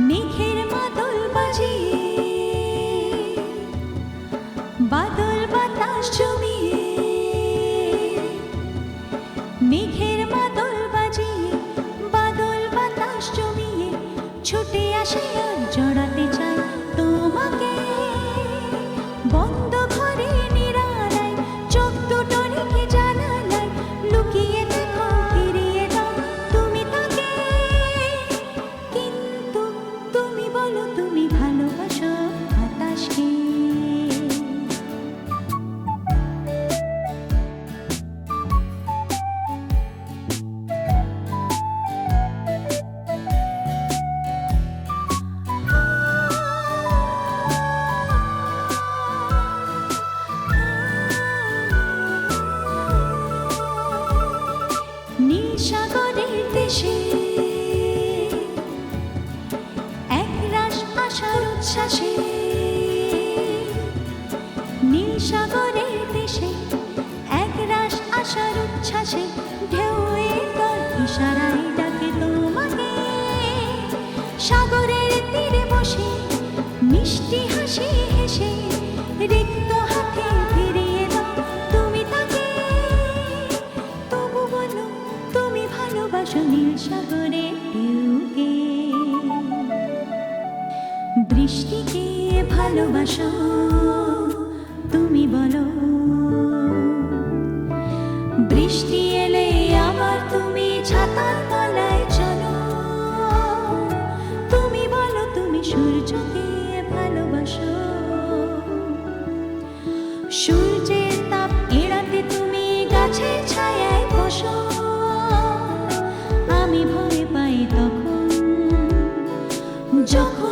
মেঘের মাদল বাজিয়ে বাদল বাতাস জমিয়ে, মেঘের মাদল বাজিয়ে বাদল বাতাস জমিয়ে ছুটে আসে আর জড়াতে চায় তোমাকে। বন্ধ ঘরে নিরালায় চোখ দুটো রেখে জানালায় লুকিয়ে দেখো ফিরিয়ে দাও তুমি তাকে। কিন্তু তুমি বলো তুমি ভালোবাসো বাতাসকে। নীল সাগরের দেশে একরাশ আশার উচ্ছ্বাসে, নীল সাগরের দেশে একরাশ আশার উচ্ছ্বাসে ঢেউয়ে তোর ইশারায় ডাকে তোমাকে। সাগরের তীরে বসে মিষ্টি হাসি হেসে রিক্ত হাতে ফিরিয়ে দাও তুমি তাকে। তবু বলো তুমি ভালোবাসো নীল সাগরের ঢেউকে। বৃষ্টিকে ভালোবাসো তুমি বলো, বৃষ্টি এলে আবার তুমি ছাতার তলায় চলো। তুমি বলো তুমি সূর্যকে ভালোবাসো, সূর্যের তাপ এড়াতে তুমি গাছের ছায়ায় বসো। আমি ভয় পাই তখন যখন